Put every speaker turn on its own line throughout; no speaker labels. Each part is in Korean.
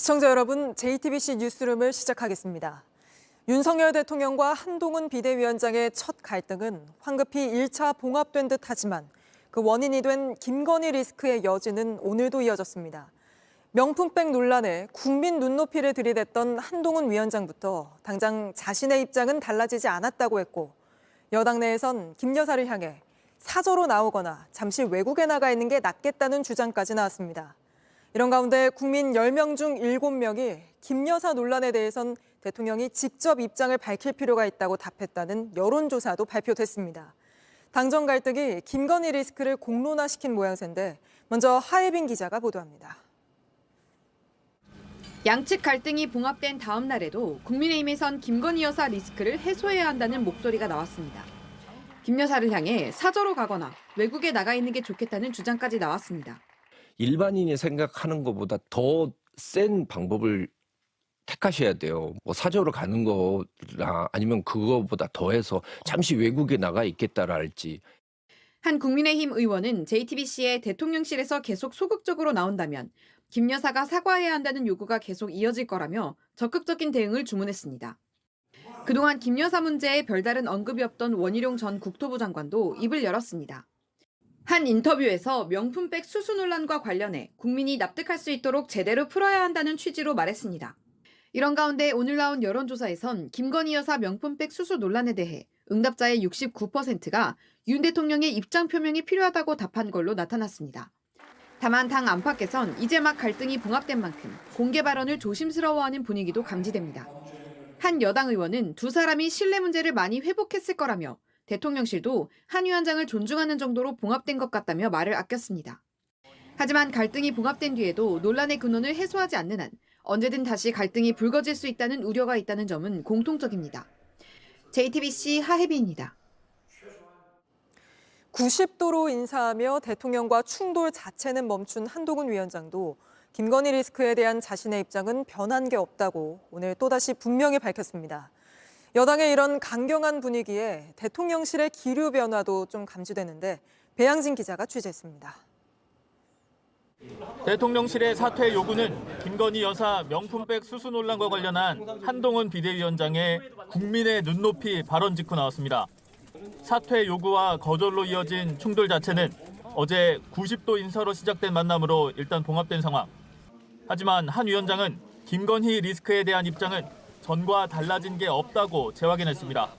시청자 여러분, JTBC 뉴스룸을 시작하겠습니다. 윤석열 대통령과 한동훈 비대위원장의 첫 갈등은 황급히 1차 봉합된 듯하지만 그 원인이 된 김건희 리스크의 여지는 오늘도 이어졌습니다. 명품백 논란에 국민 눈높이를 들이댔던 한동훈 위원장부터 당장 자신의 입장은 달라지지 않았다고 했고, 여당 내에선 김 여사를 향해 사저로 나오거나 잠시 외국에 나가 있는 게 낫겠다는 주장까지 나왔습니다. 이런 가운데 국민 10명 중 7명이 김 여사 논란에 대해선 대통령이 직접 입장을 밝힐 필요가 있다고 답했다는 여론조사도 발표됐습니다. 당정 갈등이 김건희 리스크를 공론화시킨 모양새인데 먼저 하예빈 기자가 보도합니다.
양측 갈등이 봉합된 다음 날에도 국민의힘에선 김건희 여사 리스크를 해소해야 한다는 목소리가 나왔습니다. 김 여사를 향해 사저로 가거나 외국에 나가 있는 게 좋겠다는 주장까지 나왔습니다.
일반인이 생각하는 것보다 더 센 방법을 택하셔야 돼요. 뭐 사저로 가는 거나 아니면 그거보다 더해서 잠시 외국에 나가 있겠다라 할지.
한 국민의힘 의원은 JTBC에 대통령실에서 계속 소극적으로 나온다면 김 여사가 사과해야 한다는 요구가 계속 이어질 거라며 적극적인 대응을 주문했습니다. 그동안 김 여사 문제에 별다른 언급이 없던 원희룡 전 국토부 장관도 입을 열었습니다. 한 인터뷰에서 명품백 수수 논란과 관련해 국민이 납득할 수 있도록 제대로 풀어야 한다는 취지로 말했습니다. 이런 가운데 오늘 나온 여론조사에선 김건희 여사 명품백 수수 논란에 대해 응답자의 69%가 윤 대통령의 입장 표명이 필요하다고 답한 걸로 나타났습니다. 다만 당 안팎에선 이제 막 갈등이 봉합된 만큼 공개 발언을 조심스러워하는 분위기도 감지됩니다. 한 여당 의원은 두 사람이 신뢰 문제를 많이 회복했을 거라며 대통령실도 한 위원장을 존중하는 정도로 봉합된 것 같다며 말을 아꼈습니다. 하지만 갈등이 봉합된 뒤에도 논란의 근원을 해소하지 않는 한 언제든 다시 갈등이 불거질 수 있다는 우려가 있다는 점은 공통적입니다. JTBC 하혜빈입니다.
90도로 인사하며 대통령과 충돌 자체는 멈춘 한동훈 위원장도 김건희 리스크에 대한 자신의 입장은 변한 게 없다고 오늘 또다시 분명히 밝혔습니다. 여당의 이런 강경한 분위기에 대통령실의 기류 변화도 좀 감지되는데 배양진 기자가 취재했습니다.
대통령실의 사퇴 요구는 김건희 여사 명품백 수수 논란과 관련한 한동훈 비대위원장의 국민의 눈높이 발언 직후 나왔습니다. 사퇴 요구와 거절로 이어진 충돌 자체는 어제 90도 인사로 시작된 만남으로 일단 봉합된 상황. 하지만 한 위원장은 김건희 리스크에 대한 입장은 전과 달라진 게 없다고 재확인했습니다.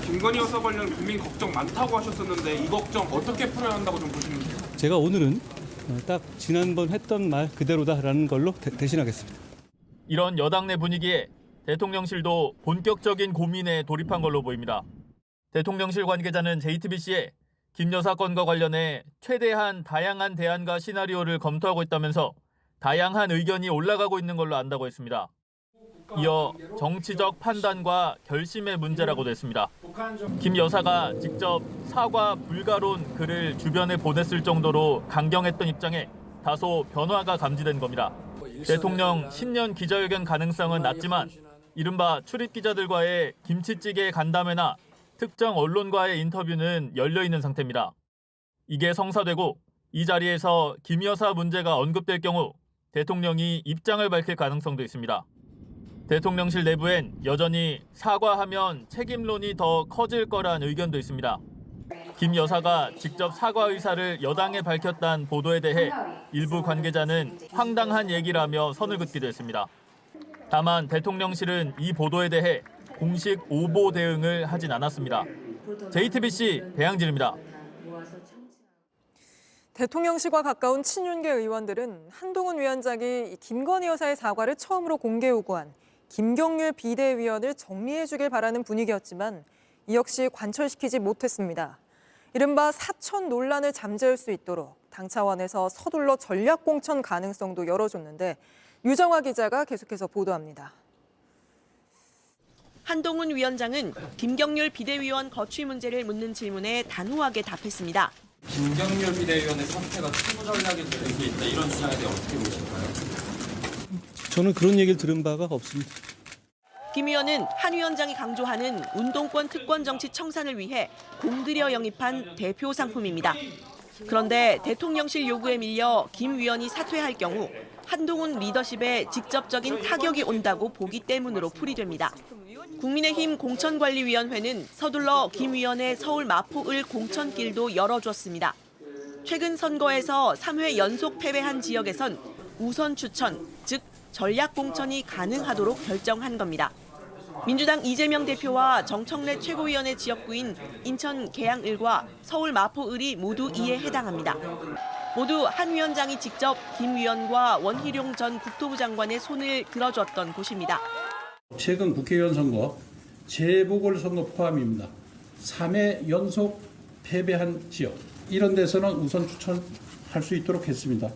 김건희 여사 관련 국민 걱정 많다고 하셨었는데 이 걱정 어떻게 풀어야 한다고 좀 보시는지요?
제가 오늘은 딱 지난번 했던 말 그대로다라는 걸로 대신하겠습니다.
이런 여당 내 분위기에 대통령실도 본격적인 고민에 돌입한 걸로 보입니다. 대통령실 관계자는 JTBC에 김 여사 건과 관련해 최대한 다양한 대안과 시나리오를 검토하고 있다면서 다양한 의견이 올라가고 있는 걸로 안다고 했습니다. 이어 정치적 판단과 결심의 문제라고도 했습니다. 김 여사가 직접 사과 불가론 글을 주변에 보냈을 정도로 강경했던 입장에 다소 변화가 감지된 겁니다. 대통령 신년 기자회견 가능성은 낮지만 이른바 출입기자들과의 김치찌개 간담회나 특정 언론과의 인터뷰는 열려있는 상태입니다. 이게 성사되고 이 자리에서 김 여사 문제가 언급될 경우 대통령이 입장을 밝힐 가능성도 있습니다. 대통령실 내부엔 여전히 사과하면 책임론이 더 커질 거란 의견도 있습니다. 김 여사가 직접 사과 의사를 여당에 밝혔다는 보도에 대해 일부 관계자는 황당한 얘기라며 선을 긋기도 했습니다. 다만 대통령실은 이 보도에 대해 공식 오보 대응을 하진 않았습니다. JTBC 배양진입니다.
대통령실과 가까운 친윤계 의원들은 한동훈 위원장이 김건희 여사의 사과를 처음으로 공개 요구한 김경률 비대위원을 정리해주길 바라는 분위기였지만 이 역시 관철시키지 못했습니다. 이른바 사천 논란을 잠재울 수 있도록 당 차원에서 서둘러 전략공천 가능성도 열어줬는데 유정화 기자가 계속해서 보도합니다.
한동훈 위원장은 김경률 비대위원 거취 문제를 묻는 질문에 단호하게 답했습니다.
김경률 비대위원의 사퇴가 추구 전략이 될 수 있다 이런 주장에 대해 어떻게 보실까요?
저는 그런 얘기를 들은 바가 없습니다.
김 의원은 한 위원장이 강조하는 운동권 특권 정치 청산을 위해 공들여 영입한 대표 상품입니다. 그런데 대통령실 요구에 밀려 김 위원이 사퇴할 경우 한동훈 리더십에 직접적인 타격이 온다고 보기 때문으로 풀이됩니다. 국민의힘 공천관리위원회는 서둘러 김 위원의 서울 마포을 공천길도 열어줬습니다. 최근 선거에서 3회 연속 패배한 지역에선 우선 추천, 즉 전략 공천이 가능하도록 결정한 겁니다. 민주당 이재명 대표와 정청래 최고위원의 지역구인 인천 계양을과 서울 마포을이 모두 이에 해당합니다. 모두 한 위원장이 직접 김 위원과 원희룡 전 국토부 장관의 손을 들어줬던 곳입니다.
최근 국회의원 선거, 재보궐선거 포함입니다. 3회 연속 패배한 지역, 이런 데서는 우선 추천할 수 있도록 했습니다.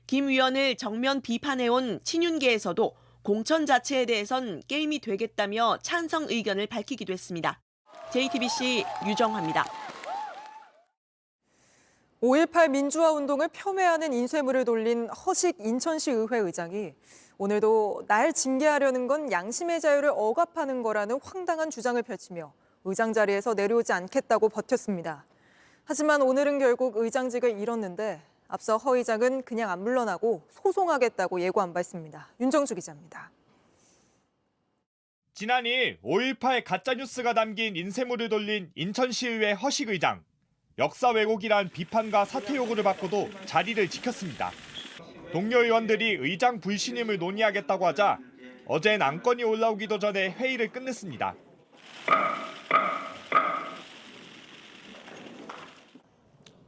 김 위원을 정면 비판해온 친윤계에서도 공천 자체에 대해선 게임이 되겠다며 찬성 의견을 밝히기도 했습니다. JTBC 유정화입니다.
5.18 민주화 운동을 폄훼하는 인쇄물을 돌린 허식 인천시 의회 의장이 오늘도 날 징계하려는 건 양심의 자유를 억압하는 거라는 황당한 주장을 펼치며 의장 자리에서 내려오지 않겠다고 버텼습니다. 하지만 오늘은 결국 의장직을 잃었는데 앞서 허 의장은 그냥 안 물러나고 소송하겠다고 예고한 바 있습니다. 윤정주 기자입니다.
지난 2일 5.18 가짜뉴스가 담긴 인쇄물을 돌린 인천시의회 허식 의장. 역사 왜곡이란 비판과 사퇴 요구를 받고도 자리를 지켰습니다. 동료 의원들이 의장 불신임을 논의하겠다고 하자 어젠 안건이 올라오기도 전에 회의를 끝냈습니다.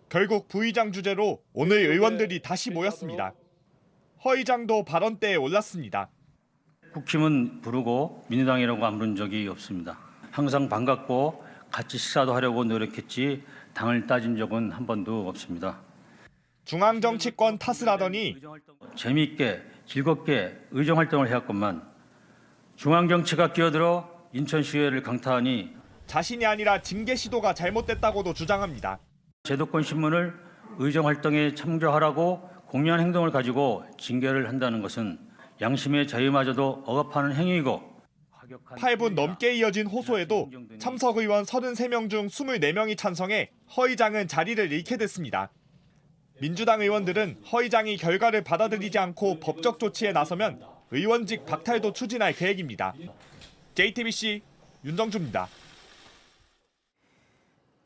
결국 부의장 주재로 오늘 의원들이 다시 모였습니다. 허 의장도 발언대에 올랐습니다.
국힘은 부르고 민주당이라고 안 부른 적이 없습니다. 항상 반갑고 같이 식사도 하려고 노력했지 당을 따진 적은 한 번도 없습니다.
중앙정치권 탓을 하더니
재미있게 즐겁게 의정활동을 해왔건만 중앙정치가 끼어들어 인천시의회를 강타하니
자신이 아니라 징계 시도가 잘못됐다고도 주장합니다.
제도권 신문을 의정활동에 참조하라고 공유한 행동을 가지고 징계를 한다는 것은 양심의 자유마저도 억압하는 행위이고
8분 넘게 이어진 호소에도 참석 의원 33명 중 24명이 찬성해 허 의장은 자리를 잃게 됐습니다. 민주당 의원들은 허 의장이 결과를 받아들이지 않고 법적 조치에 나서면 의원직 박탈도 추진할 계획입니다. JTBC 윤정주입니다.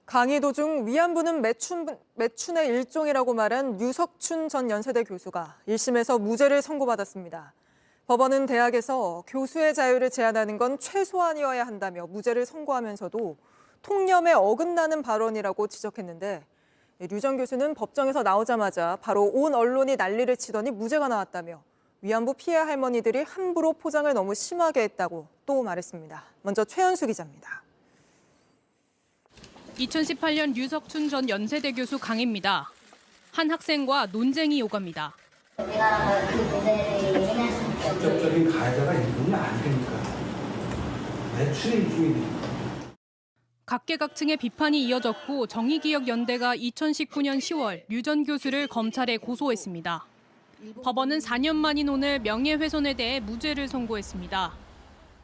강의 도중 위안부는 매춘의 일종이라고 말한 유석춘 전 연세대 교수가 1심에서 무죄를 선고받았습니다. 법원은 대학에서 교수의 자유를 제한하는 건 최소한이어야 한다며 무죄를 선고하면서도 통념에 어긋나는 발언이라고 지적했는데 류 전 교수는 법정에서 나오자마자 바로 온 언론이 난리를 치더니 무죄가 나왔다며 위안부 피해 할머니들이 함부로 포장을 너무 심하게 했다고 또 말했습니다. 먼저 최현수 기자입니다.
2018년 유석춘 전 연세대 교수 강의입니다. 한 학생과 논쟁이 오갑니다.
내가 그 무대를 해냈을 때
직접적인 가해자가 일본이 아니니까 매출의 일종이니까.
각계각층의 비판이 이어졌고 정의기억연대가 2019년 10월 류 전 교수를 검찰에 고소했습니다. 법원은 4년 만인 오늘 명예훼손에 대해 무죄를 선고했습니다.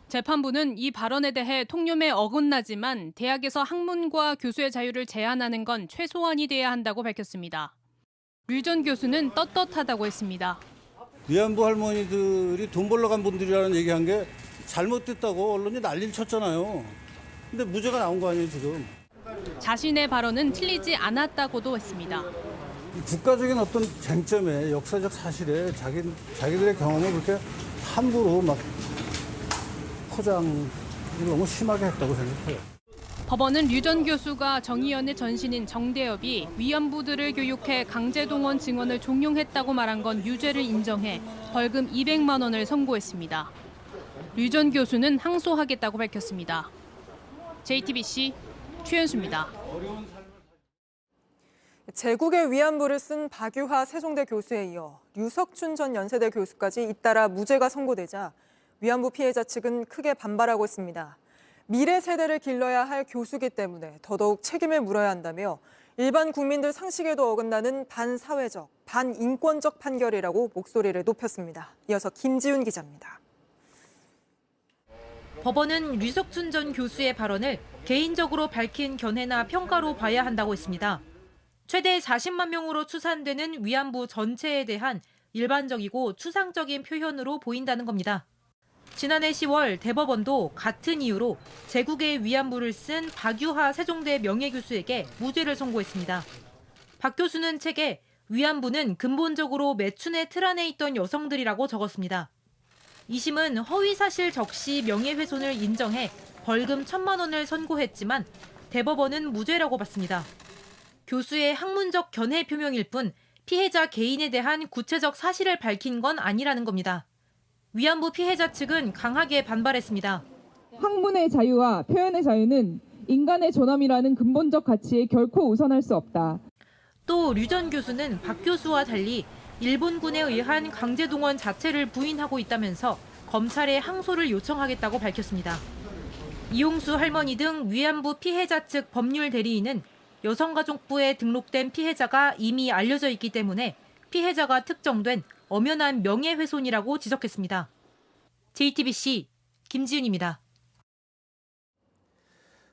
재판부는 이 발언에 대해 통념에 어긋나지만 대학에서 학문과 교수의 자유를 제한하는 건 최소한이 돼야 한다고 밝혔습니다. 류 전 교수는 떳떳하다고 했습니다.
위안부 할머니들이 돈 벌러 간 분들이라는 얘기한 게 잘못됐다고 언론이 난리를 쳤잖아요. 근데 무죄가 나온 거 아니에요, 지금.
자신의 발언은 틀리지 않았다고도 했습니다.
국가적인 어떤 쟁점에 역사적 사실에 자기들의 경험을 그렇게 함부로 막 포장을 너무 심하게 했다고 생각해요.
법원은 류 전 교수가 정의연의 전신인 정대협이 위안부들을 교육해 강제동원 증언을 종용했다고 말한 건 유죄를 인정해 벌금 200만 원을 선고했습니다. 류 전 교수는 항소하겠다고 밝혔습니다. JTBC 최현수입니다.
제국의 위안부를 쓴 박유하 세종대 교수에 이어 류석춘 전 연세대 교수까지 잇따라 무죄가 선고되자 위안부 피해자 측은 크게 반발하고 있습니다. 미래 세대를 길러야 할 교수기 때문에 더더욱 책임을 물어야 한다며 일반 국민들 상식에도 어긋나는 반사회적, 반인권적 판결이라고 목소리를 높였습니다. 이어서 김지훈 기자입니다.
법원은 류석춘 전 교수의 발언을 개인적으로 밝힌 견해나 평가로 봐야 한다고 했습니다. 최대 40만 명으로 추산되는 위안부 전체에 대한 일반적이고 추상적인 표현으로 보인다는 겁니다. 지난해 10월 대법원도 같은 이유로 제국의 위안부를 쓴 박유하 세종대 명예교수에게 무죄를 선고했습니다. 박 교수는 책에 위안부는 근본적으로 매춘의 틀 안에 있던 여성들이라고 적었습니다. 2심은 허위사실 적시 명예훼손을 인정해 벌금 1,000만 원을 선고했지만 대법원은 무죄라고 봤습니다. 교수의 학문적 견해 표명일 뿐 피해자 개인에 대한 구체적 사실을 밝힌 건 아니라는 겁니다. 위안부 피해자 측은 강하게 반발했습니다.
학문의 자유와 표현의 자유는 인간의 존엄이라는 근본적 가치에 결코 우선할 수 없다.
또 류 전 교수는 박 교수와 달리 일본군에 의한 강제동원 자체를 부인하고 있다면서 검찰에 항소를 요청하겠다고 밝혔습니다. 이용수 할머니 등 위안부 피해자 측 법률 대리인은 여성가족부에 등록된 피해자가 이미 알려져 있기 때문에 피해자가 특정된 엄연한 명예훼손이라고 지적했습니다. JTBC 김지윤입니다.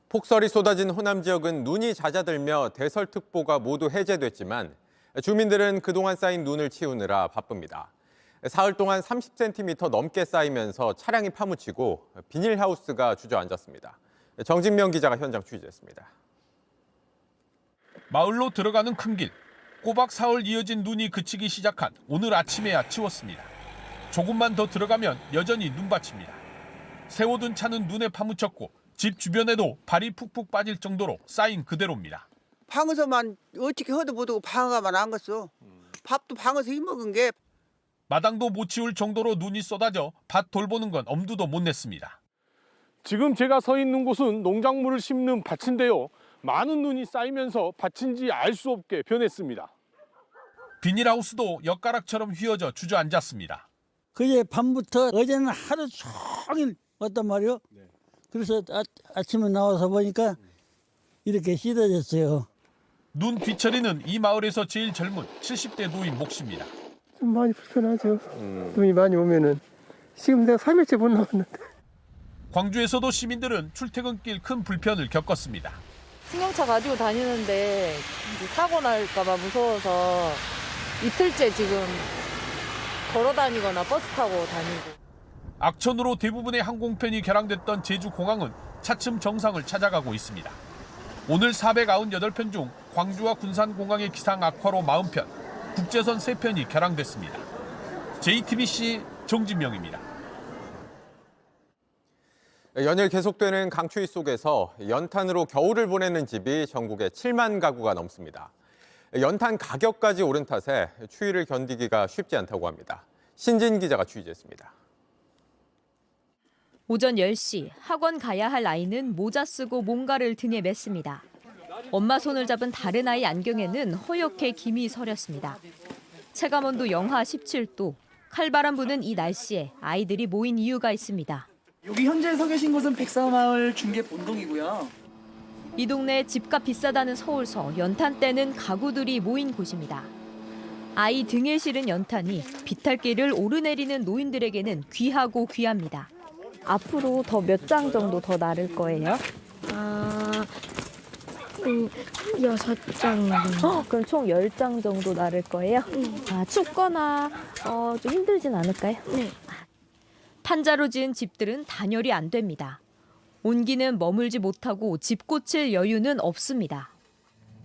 폭설이 쏟아진 호남 지역은 눈이 잦아들며 대설특보가 모두 해제됐지만 주민들은 그동안 쌓인 눈을 치우느라 바쁩니다. 사흘 동안 30cm 넘게 쌓이면서 차량이 파묻히고 비닐하우스가 주저앉았습니다. 정진명 기자가 현장 취재했습니다.
마을로 들어가는 큰 길. 꼬박 사흘 이어진 눈이 그치기 시작한 오늘 아침에야 치웠습니다. 조금만 더 들어가면 여전히 눈밭입니다. 세워둔 차는 눈에 파묻혔고 집 주변에도 발이 푹푹 빠질 정도로 쌓인 그대로입니다.
방에서만 어떻게 허도 못하고 방어가만 안 갔어. 밥도 방에서 힘먹은 게.
마당도 못 치울 정도로 눈이 쏟아져 밭 돌보는 건 엄두도 못 냈습니다.
지금 제가 서 있는 곳은 농작물을 심는 밭인데요. 많은 눈이 쌓이면서 밭인지 알 수 없게 변했습니다.
비닐하우스도 엿가락처럼 휘어져 주저앉았습니다.
그제 밤부터 어제는 하루 종일 왔단 말이요. 그래서 아침에 나와서 보니까 이렇게 씻어졌어요.
눈 뒤처리는 이 마을에서 제일 젊은 70대 노인 몫입니다.
좀 많이 불편하죠. 눈이 많이 오면은. 지금 내가 3일째 못 나왔는데.
광주에서도 시민들은 출퇴근길 큰 불편을 겪었습니다.
승용차 가지고 다니는데 사고 날까 봐 무서워서 이틀째 지금 걸어 다니거나 버스 타고 다니고.
악천후로 대부분의 항공편이 결항됐던 제주공항은 차츰 정상을 찾아가고 있습니다. 오늘 498편 중 광주와 군산공항의 기상 악화로 40편, 국제선 3편이 결항됐습니다. JTBC 정진명입니다.
연일 계속되는 강추위 속에서 연탄으로 겨울을 보내는 집이 전국에 7만 가구가 넘습니다. 연탄 가격까지 오른 탓에 추위를 견디기가 쉽지 않다고 합니다. 신진 기자가 취재했습니다.
오전 10시 학원 가야 할 아이는 모자 쓰고 뭔가를 등에 맸습니다. 엄마 손을 잡은 다른 아이 안경에는 허옇게 김이 서렸습니다. 체감온도 영하 17도, 칼바람 부는 이 날씨에 아이들이 모인 이유가 있습니다.
여기 현재 서 계신 곳은 백사마을 중계 본동이고요.
이 동네 집값 비싸다는 서울서 연탄 떼는 가구들이 모인 곳입니다. 아이 등에 실은 연탄이 비탈길을 오르내리는 노인들에게는 귀하고 귀합니다.
앞으로 더 몇 장 정도 더 나를 거예요? 6장. 그럼 총 10장 정도 나를 거예요? 춥거나 좀 힘들진 않을까요? 네.
탄자로 지은 집들은 단열이 안 됩니다. 온기는 머물지 못하고 집 고칠 여유는 없습니다.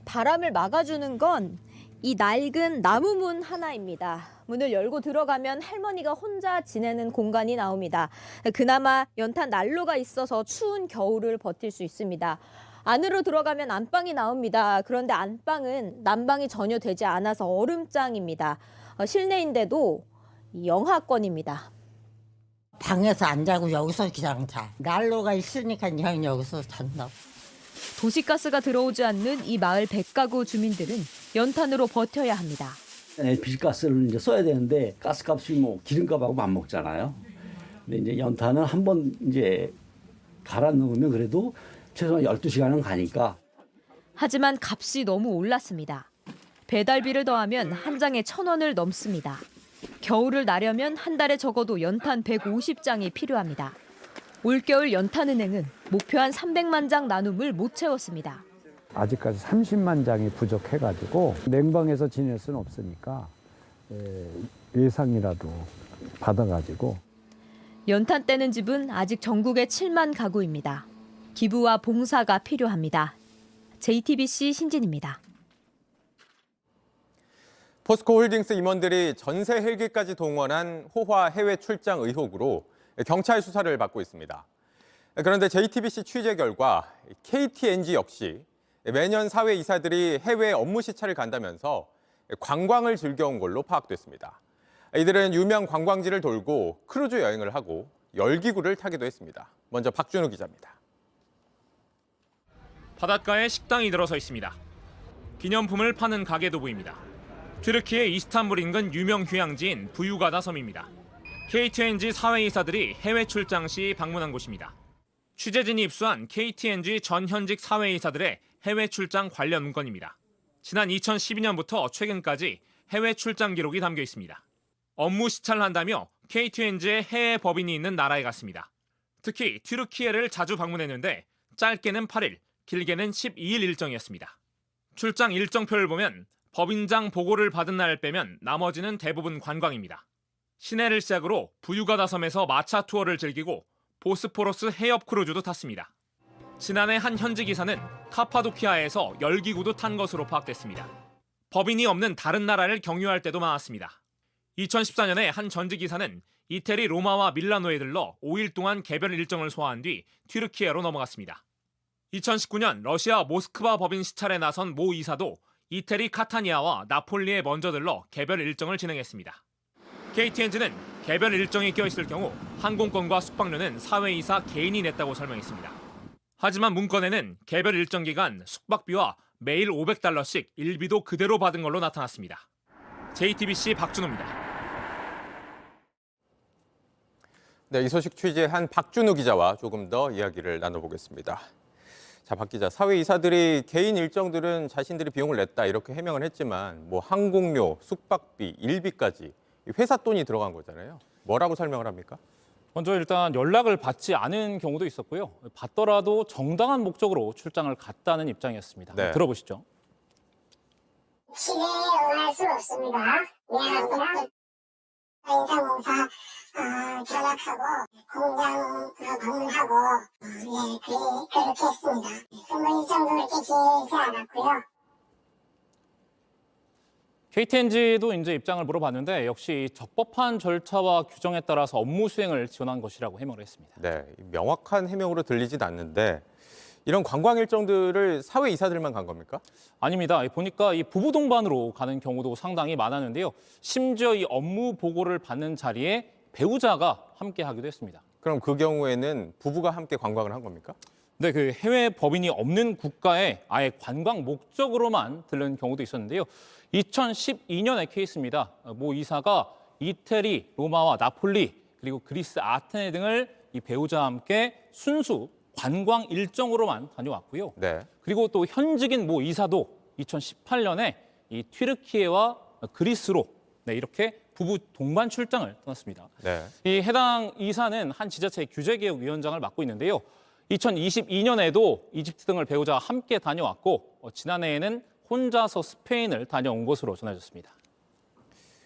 바람을 막아주는 건 이 낡은 나무문 하나입니다. 문을 열고 들어가면 할머니가 혼자 지내는 공간이 나옵니다. 그나마 연탄 난로가 있어서 추운 겨울을 버틸 수 있습니다. 안으로 들어가면 안방이 나옵니다. 그런데 안방은 난방이 전혀 되지 않아서 얼음장입니다. 실내인데도 영하권입니다.
방에서 안 자고 여기서 그냥 자. 난로가 있으니까 그냥 여기서 잔다고.
도시가스가 들어오지 않는 이 마을 100가구 주민들은 연탄으로 버텨야 합니다.
LPG가스를 이제 써야 되는데 가스값이 뭐 기름값하고 맞먹잖아요. 근데 이제 연탄은 한번 이제 갈아 넣으면 그래도 최소한 12시간은 가니까.
하지만 값이 너무 올랐습니다. 배달비를 더하면 한 장에 1,000원을 넘습니다. 겨울을 나려면 한 달에 적어도 연탄 150장이 필요합니다. 올겨울 연탄은행은 목표한 300만 장 나눔을 못 채웠습니다.
아직까지 30만 장이 부족해가지고 냉방에서 지낼 수는 없으니까 예상이라도 받아가지고.
연탄 떼는 집은 아직 전국에 7만 가구입니다. 기부와 봉사가 필요합니다. JTBC 신진입니다.
포스코홀딩스 임원들이 전세 헬기까지 동원한 호화 해외 출장 의혹으로 경찰 수사를 받고 있습니다. 그런데 JTBC 취재 결과 KTNG 역시 매년 사회 이사들이 해외 업무 시차를 간다면서 관광을 즐겨온 걸로 파악됐습니다. 이들은 유명 관광지를 돌고 크루즈 여행을 하고 열기구를 타기도 했습니다. 먼저 박준우 기자입니다.
바닷가에 식당이 들어서 있습니다. 기념품을 파는 가게도 보입니다. 튀르키예 이스탄불 인근 유명 휴양지인 부유가다 섬입니다. KTNG 사회이사들이 해외 출장 시 방문한 곳입니다. 취재진이 입수한 KTNG 전 현직 사회이사들의 해외 출장 관련 문건입니다. 지난 2012년부터 최근까지 해외 출장 기록이 담겨 있습니다. 업무 시찰을 한다며 KTNG의 해외 법인이 있는 나라에 갔습니다. 특히 튀르키예를 자주 방문했는데 짧게는 8일, 길게는 12일 일정이었습니다. 출장 일정표를 보면 법인장 보고를 받은 날 빼면 나머지는 대부분 관광입니다. 시내를 시작으로 부유가다 섬에서 마차 투어를 즐기고 보스포러스 해협 크루즈도 탔습니다. 지난해 한 현직 기사는 카파도키아에서 열기구도 탄 것으로 파악됐습니다. 법인이 없는 다른 나라를 경유할 때도 많았습니다. 2014년에 한 전직 기사는 이태리 로마와 밀라노에 들러 5일 동안 개별 일정을 소화한 뒤 튀르키예로 넘어갔습니다. 2019년 러시아 모스크바 법인 시찰에 나선 모 이사도 이태리 카타니아와 나폴리에 먼저 들러 개별 일정을 진행했습니다. KTNG는 개별 일정이 껴있을 경우 항공권과 숙박료는 사회이사 개인이 냈다고 설명했습니다. 하지만 문건에는 개별 일정 기간 숙박비와 매일 $500씩 일비도 그대로 받은 걸로 나타났습니다. JTBC 박준호입니다.
네, 이 소식 취재한 박준우 기자와 조금 더 이야기를 나눠보겠습니다. 자, 박 기자, 사회이사들이 개인 일정들은 자신들이 비용을 냈다 이렇게 해명을 했지만 뭐 항공료, 숙박비, 일비까지 회사 돈이 들어간 거잖아요. 뭐라고 설명을 합니까?
먼저 일단 연락을 받지 않은 경우도 있었고요. 받더라도 정당한 목적으로 출장을 갔다는 입장이었습니다.
네.
들어보시죠.
시대에 응할 수 없습니다. 미안합니다. 인사공사 전역하고 공장 방문하고 그렇게 했습니다. 근무 일정도 그렇게 길지 않았고요.
KTNG도 이제 입장을 물어봤는데 역시 적법한 절차와 규정에 따라서 업무 수행을 지원한 것이라고 해명을 했습니다.
네, 명확한 해명으로 들리진 않는데 이런 관광 일정들을 사회이사들만 간 겁니까?
아닙니다. 보니까 이 부부 동반으로 가는 경우도 상당히 많았는데요. 심지어 이 업무 보고를 받는 자리에 배우자가 함께 하기도 했습니다.
그럼 그 경우에는 부부가 함께 관광을 한 겁니까?
네, 그 해외 법인이 없는 국가에 아예 관광 목적으로만 들른 경우도 있었는데요. 2012년의 케이스입니다. 모 이사가 이태리, 로마와 나폴리, 그리고 그리스 아테네 등을 이 배우자와 함께 순수 관광 일정으로만 다녀왔고요.
네.
그리고 또 현직인 모 이사도 2018년에 이 튀르키예와 그리스로 이렇게 부부 동반 출장을 떠났습니다.
네.
이 해당 이사는 한 지자체 규제개혁위원장을 맡고 있는데요. 2022년에도 이집트 등을 배우자와 함께 다녀왔고 지난해에는 혼자서 스페인을 다녀온 것으로 전해졌습니다.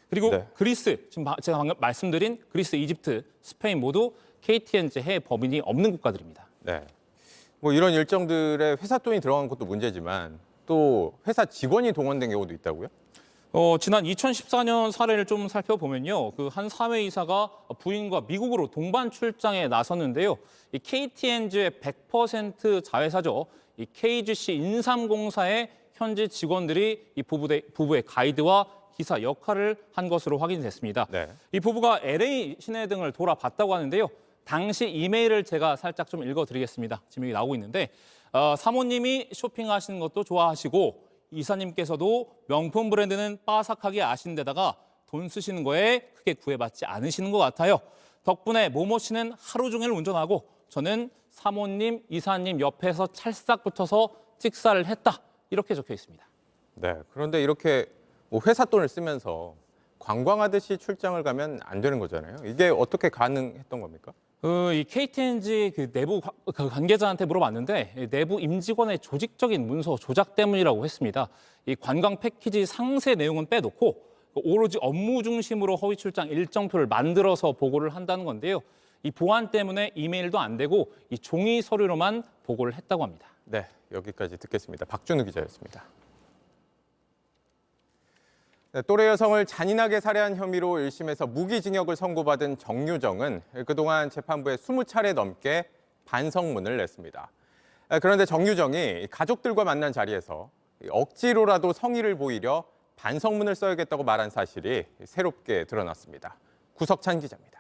그리고
네.
그리스, 지금 제가 방금 말씀드린 그리스, 이집트, 스페인 모두 KTNG 해외 법인이 없는 국가들입니다.
네. 뭐 이런 일정들에 회사 돈이 들어간 것도 문제지만 또 회사 직원이 동원된 경우도 있다고요?
지난 2014년 사례를 좀 살펴보면요. 그 한 사회이사가 부인과 미국으로 동반 출장에 나섰는데요. 이 KTNG의 100% 자회사죠. 이 KGC 인삼공사의 현지 직원들이 이 부부의 가이드와 기사 역할을 한 것으로 확인됐습니다.
네.
이 부부가 LA 시내 등을 돌아봤다고 하는데요. 당시 이메일을 제가 살짝 좀 읽어드리겠습니다. 지금 여기 나오고 있는데 사모님이 쇼핑하시는 것도 좋아하시고 이사님께서도 명품 브랜드는 빠삭하게 아시는 데다가 돈 쓰시는 거에 크게 구애받지 않으시는 것 같아요. 덕분에 모모 씨는 하루 종일 운전하고 저는 사모님, 이사님 옆에서 찰싹 붙어서 식사를 했다. 이렇게 적혀 있습니다.
네. 그런데 이렇게 뭐 회사 돈을 쓰면서 관광하듯이 출장을 가면 안 되는 거잖아요. 이게 어떻게 가능했던 겁니까?
이 KTNG 그 내부 관계자한테 물어봤는데 내부 임직원의 조직적인 문서 조작 때문이라고 했습니다. 이 관광 패키지 상세 내용은 빼놓고 오로지 업무 중심으로 허위 출장 일정표를 만들어서 보고를 한다는 건데요. 이 보안 때문에 이메일도 안 되고 이 종이 서류로만 보고를 했다고 합니다.
네, 여기까지 듣겠습니다. 박준우 기자였습니다. 네, 또래 여성을 잔인하게 살해한 혐의로 1심에서 무기징역을 선고받은 정유정은 그동안 재판부에 20차례 넘게 반성문을 냈습니다. 그런데 정유정이 가족들과 만난 자리에서 억지로라도 성의를 보이려 반성문을 써야겠다고 말한 사실이 새롭게 드러났습니다. 구석찬 기자입니다.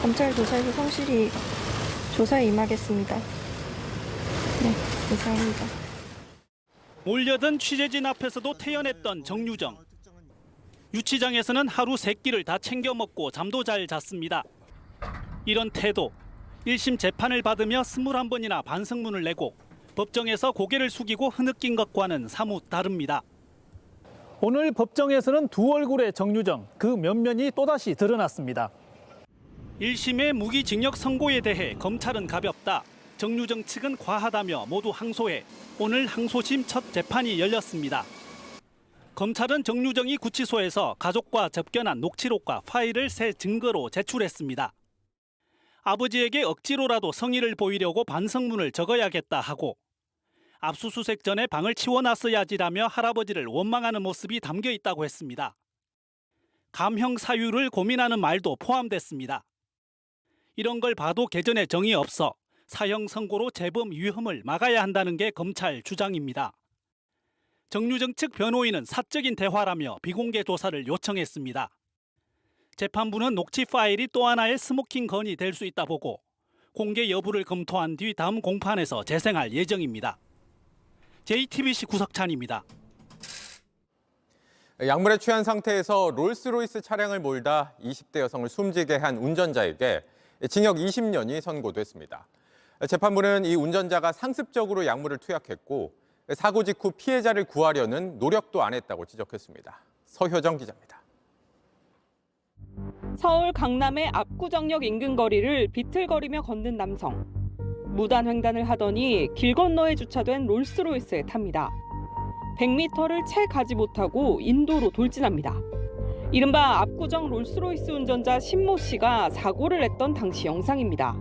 검찰 조사에서 성실히 조사에 임하겠습니다. 네, 감사합니다.
몰려든 취재진 앞에서도 태연했던 정유정. 유치장에서는 하루 3끼를 다 챙겨 먹고 잠도 잘 잤습니다. 이런 태도, 1심 재판을 받으며 21번이나 반성문을 내고 법정에서 고개를 숙이고 흐느낀 것과는 사뭇 다릅니다.
오늘 법정에서는 두 얼굴의 정유정, 그 면면이 또다시 드러났습니다.
1심의 무기징역 선고에 대해 검찰은 가볍다, 정유정 측은 과하다며 모두 항소해 오늘 항소심 첫 재판이 열렸습니다. 검찰은 정유정이 구치소에서 가족과 접견한 녹취록과 파일을 새 증거로 제출했습니다. 아버지에게 억지로라도 성의를 보이려고 반성문을 적어야겠다 하고 압수수색 전에 방을 치워놨어야지라며 할아버지를 원망하는 모습이 담겨 있다고 했습니다. 감형 사유를 고민하는 말도 포함됐습니다. 이런 걸 봐도 개전에 정이 없어 사형 선고로 재범 위험을 막아야 한다는 게 검찰 주장입니다. 정유정 측 변호인은 사적인 대화라며 비공개 조사를 요청했습니다. 재판부는 녹취 파일이 또 하나의 스모킹 건이 될 수 있다 보고 공개 여부를 검토한 뒤 다음 공판에서 재생할 예정입니다. JTBC 구석찬입니다.
약물에 취한 상태에서 롤스로이스 차량을 몰다 20대 여성을 숨지게 한 운전자에게 징역 20년이 선고됐습니다. 재판부는 이 운전자가 상습적으로 약물을 투약했고 사고 직후 피해자를 구하려는 노력도 안 했다고 지적했습니다. 서효정 기자입니다.
서울 강남의 압구정역 인근 거리를 비틀거리며 걷는 남성. 무단횡단을 하더니 길 건너에 주차된 롤스로이스에 탑니다. 100m를 채 가지 못하고 인도로 돌진합니다. 이른바 압구정 롤스로이스 운전자 신모 씨가 사고를 냈던 당시 영상입니다.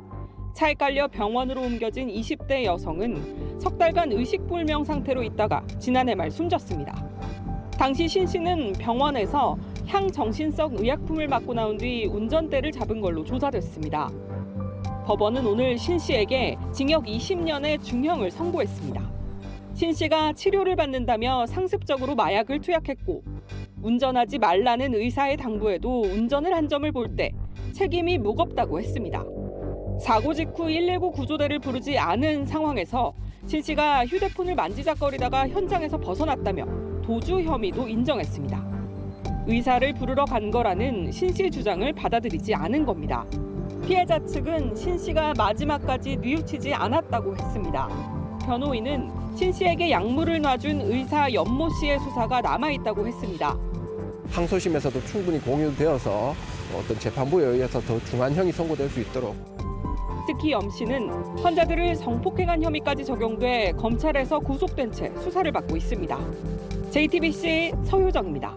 차에 깔려 병원으로 옮겨진 20대 여성은 석 달간 의식불명 상태로 있다가 지난해 말 숨졌습니다. 당시 신 씨는 병원에서 향정신성 의약품을 맞고 나온 뒤 운전대를 잡은 걸로 조사됐습니다. 법원은 오늘 신 씨에게 징역 20년의 중형을 선고했습니다. 신 씨가 치료를 받는다며 상습적으로 마약을 투약했고 운전하지 말라는 의사의 당부에도 운전을 한 점을 볼 때 책임이 무겁다고 했습니다. 사고 직후 119 구조대를 부르지 않은 상황에서 신 씨가 휴대폰을 만지작거리다가 현장에서 벗어났다며 도주 혐의도 인정했습니다. 의사를 부르러 간 거라는 신 씨 주장을 받아들이지 않은 겁니다. 피해자 측은 신 씨가 마지막까지 뉘우치지 않았다고 했습니다. 변호인은 신 씨에게 약물을 놔준 의사 연모 씨의 수사가 남아있다고 했습니다.
항소심에서도 충분히 공유되어서 어떤 재판부에 의해서 더 중한 형이 선고될 수 있도록.
특히 염 씨는 환자들을 성폭행한 혐의까지 적용돼 검찰에서 구속된 채 수사를 받고 있습니다. JTBC 서효정입니다.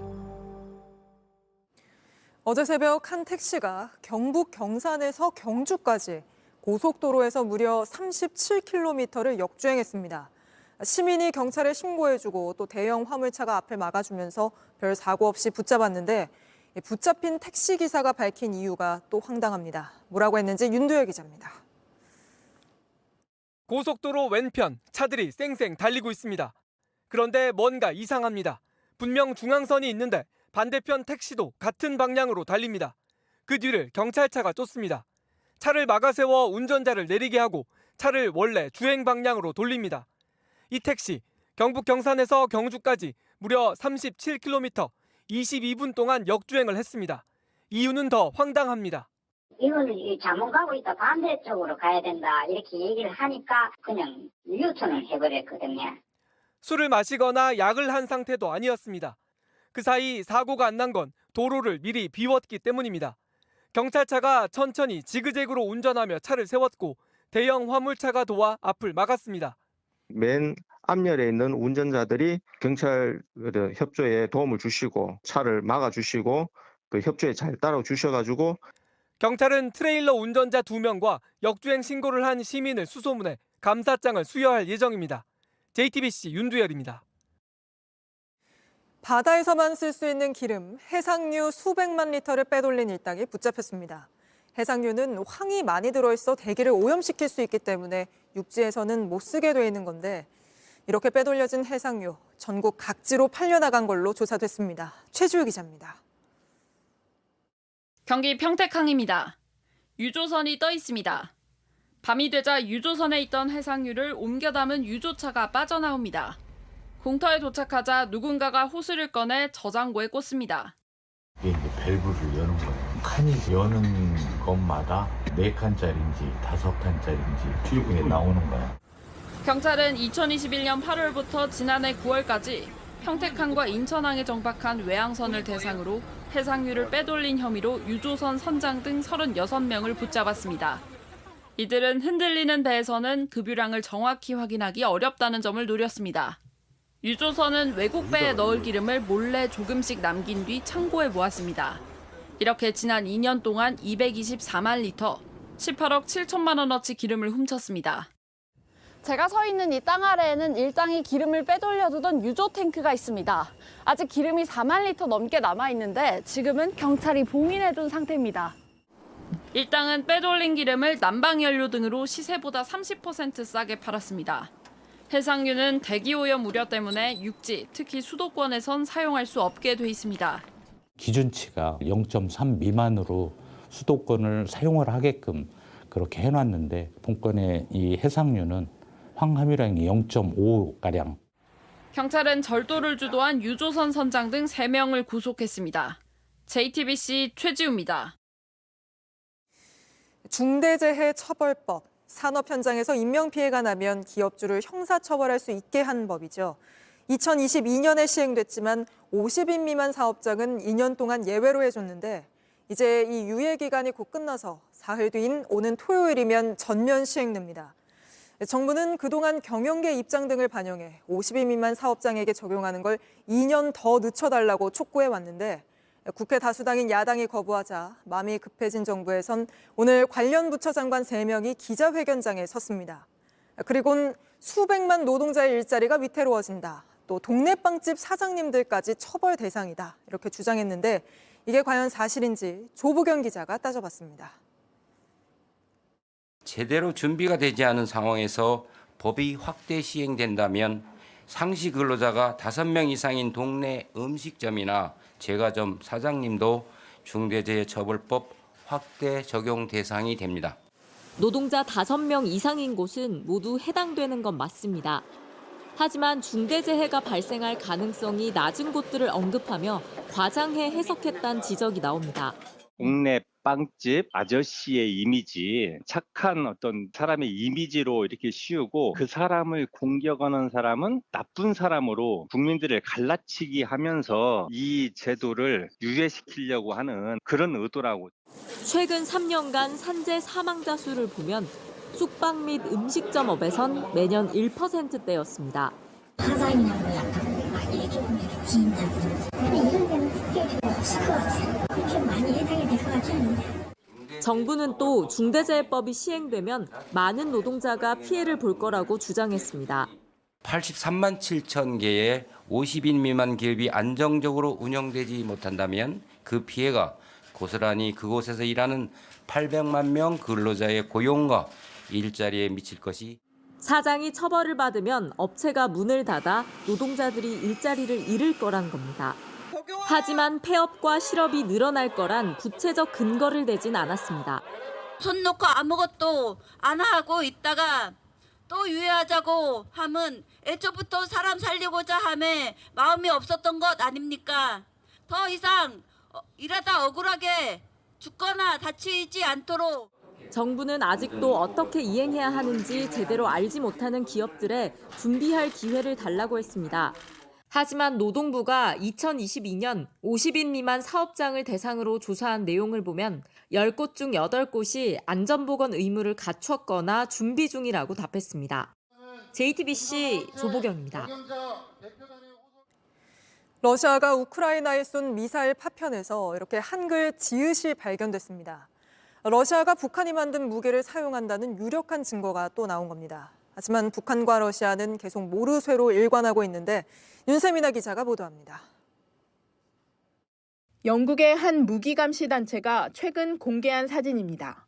어제 새벽 한 택시가 경북 경산에서 경주까지 고속도로에서 무려 37km를 역주행했습니다. 시민이 경찰에 신고해주고 또 대형 화물차가 앞을 막아주면서 별 사고 없이 붙잡았는데 붙잡힌 택시기사가 밝힌 이유가 또 황당합니다. 뭐라고 했는지 윤도열 기자입니다.
고속도로 왼편 차들이 쌩쌩 달리고 있습니다. 그런데 뭔가 이상합니다. 분명 중앙선이 있는데 반대편 택시도 같은 방향으로 달립니다. 그 뒤를 경찰차가 쫓습니다. 차를 막아세워 운전자를 내리게 하고 차를 원래 주행 방향으로 돌립니다. 이 택시 경북 경산에서 경주까지 무려 37km, 22분 동안 역주행을 했습니다. 이유는 더 황당합니다.
이거는 잘못 가고 있다, 반대쪽으로 가야 된다 이렇게 얘기를 하니까 그냥 유턴을 해버렸거든요.
술을 마시거나 약을 한 상태도 아니었습니다. 그 사이 사고가 안 난 건 도로를 미리 비웠기 때문입니다. 경찰차가 천천히 지그재그로 운전하며 차를 세웠고 대형 화물차가 도와 앞을 막았습니다.
맨 앞열에 있는 운전자들이 경찰 협조에 도움을 주시고 차를 막아주시고 그 협조에 잘 따라주셔가지고
경찰은 트레일러 운전자 2명과 역주행 신고를 한 시민을 수소문해 감사장을 수여할 예정입니다. JTBC 윤두열입니다.
바다에서만 쓸 수 있는 기름, 해상유 수백만 리터를 빼돌린 일당이 붙잡혔습니다. 해상유는 황이 많이 들어있어 대기를 오염시킬 수 있기 때문에 육지에서는 못 쓰게 돼 있는 건데 이렇게 빼돌려진 해상유, 전국 각지로 팔려나간 걸로 조사됐습니다. 최주유 기자입니다.
경기 평택항입니다. 유조선이 떠 있습니다. 밤이 되자 유조선에 있던 해상유를 옮겨 담은 유조차가 빠져나옵니다. 공터에 도착하자 누군가가 호스를 꺼내 저장고에 꽂습니다.
이게 이제 밸브를 여는 거예요. 칸이 여는 것마다 4칸짜리인지 5칸짜리인지 출근에 나오는 거야.
경찰은 2021년 8월부터 지난해 9월까지 평택항과 인천항에 정박한 외항선을 대상으로 해상유를 빼돌린 혐의로 유조선 선장 등 36명을 붙잡았습니다. 이들은 흔들리는 배에서는 급유량을 정확히 확인하기 어렵다는 점을 노렸습니다. 유조선은 외국 배에 넣을 기름을 몰래 조금씩 남긴 뒤 창고에 모았습니다. 이렇게 지난 2년 동안 224만 리터, 18억 7천만 원어치 기름을 훔쳤습니다.
제가 서 있는 이 땅 아래에는 일당이 기름을 빼돌려두던 유조 탱크가 있습니다. 아직 기름이 4만 리터 넘게 남아있는데 지금은 경찰이 봉인해둔 상태입니다.
일당은 빼돌린 기름을 난방연료 등으로 시세보다 30% 싸게 팔았습니다. 해상유는 대기오염 우려 때문에 육지, 특히 수도권에선 사용할 수 없게 돼 있습니다.
기준치가 0.3 미만으로 수도권을 사용을 하게끔 그렇게 해놨는데 본건의 이 해상유는 황함유량이 0.5가량.
경찰은 절도를 주도한 유조선 선장 등 3명을 구속했습니다. JTBC 최지우입니다.
중대재해처벌법, 산업 현장에서 인명피해가 나면 기업주를 형사처벌할 수 있게 한 법이죠. 2022년에 시행됐지만 50인 미만 사업장은 2년 동안 예외로 해줬는데 이제 이 유예 기간이 곧 끝나서 사흘 뒤인 오는 토요일이면 전면 시행됩니다. 정부는 그동안 경영계 입장 등을 반영해 50인 미만 사업장에게 적용하는 걸 2년 더 늦춰달라고 촉구해 왔는데 국회 다수당인 야당이 거부하자 마음이 급해진 정부에선 오늘 관련 부처 장관 3명이 기자회견장에 섰습니다. 그리고는 수백만 노동자의 일자리가 위태로워진다. 또 동네 빵집 사장님들까지 처벌 대상이다. 이렇게 주장했는데 이게 과연 사실인지 조부경 기자가 따져봤습니다.
제대로 준비가 되지 않은 상황에서 법이 확대 시행된다면 상시 근로자가 5명 이상인 동네 음식점이나 제과점 사장님도 중대재해처벌법 확대 적용 대상이 됩니다.
노동자 5명 이상인 곳은 모두 해당되는 건 맞습니다. 하지만 중대재해가 발생할 가능성이 낮은 곳들을 언급하며 과장해 해석했다는 지적이 나옵니다.
동네 빵집 아저씨의 이미지, 착한 어떤 사람의 이미지로 이렇게 씌우고 그 사람을 공격하는 사람은 나쁜 사람으로 국민들을 갈라치기 하면서 이 제도를 유예시키려고 하는 그런 의도라고.
최근 3년간 산재 사망자 수를 보면 숙박 및 음식점업에선 매년 1%대였습니다.
사장이나 뭐 약간 많이 해주면 지인들. 근데 이런 데는 특별히 없을 것 같아요. 그렇게 많이 해당이 될 것 같지 않은데.
정부는 또 중대재해법이 시행되면 많은 노동자가 피해를 볼 거라고 주장했습니다.
83만 7천 개의 50인 미만 기업이 안정적으로 운영되지 못한다면 그 피해가 고스란히 그곳에서 일하는 800만 명 근로자의 고용과 일자리에 미칠 것이.
사장이 처벌을 받으면 업체가 문을 닫아 노동자들이 일자리를 잃을 거란 겁니다. 하지만 폐업과 실업이 늘어날 거란 구체적 근거를 대진 않았습니다.
손 놓고 아무것도 안 하고 있다가 또 유예하자고 하면 애초부터 사람 살리고자 함에 마음이 없었던 것 아닙니까? 더 이상 일하다 억울하게 죽거나 다치지 않도록.
정부는 아직도 어떻게 이행해야 하는지 제대로 알지 못하는 기업들에 준비할 기회를 달라고 했습니다. 하지만 노동부가 2022년 50인 미만 사업장을 대상으로 조사한 내용을 보면 10곳 중 8곳이 안전보건 의무를 갖췄거나 준비 중이라고 답했습니다. JTBC 조보경입니다.
러시아가 우크라이나에 쏜 미사일 파편에서 이렇게 한글 지읒이 발견됐습니다. 러시아가 북한이 만든 무기를 사용한다는 유력한 증거가 또 나온 겁니다. 하지만 북한과 러시아는 계속 모르쇠로 일관하고 있는데 윤세민아 기자가 보도합니다.
영국의 한 무기 감시 단체가 최근 공개한 사진입니다.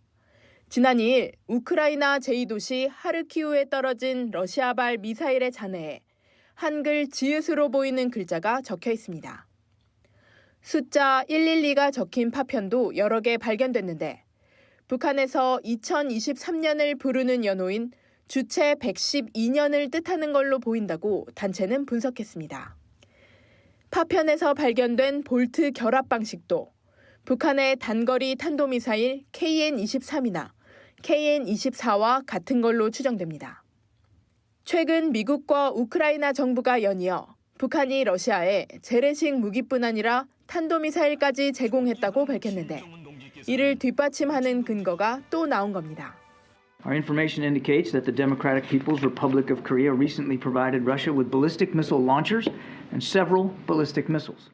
지난 2일 우크라이나 제2도시 하르키우에 떨어진 러시아발 미사일의 잔해에 한글 지읒으로 보이는 글자가 적혀 있습니다. 숫자 112가 적힌 파편도 여러 개 발견됐는데 북한에서 2023년을 부르는 연호인 주체 112년을 뜻하는 걸로 보인다고 단체는 분석했습니다. 파편에서 발견된 볼트 결합 방식도 북한의 단거리 탄도미사일 KN-23이나 KN-24와 같은 걸로 추정됩니다. 최근 미국과 우크라이나 정부가 연이어 북한이 러시아에 재래식 무기뿐 아니라 탄도미사일까지 제공했다고 밝혔는데 이를 뒷받침하는 근거가 또 나온 겁니다.
Our information indicates that the Democratic People's Republic of Korea recently provided Russia with ballistic missile launchers and several ballistic missiles.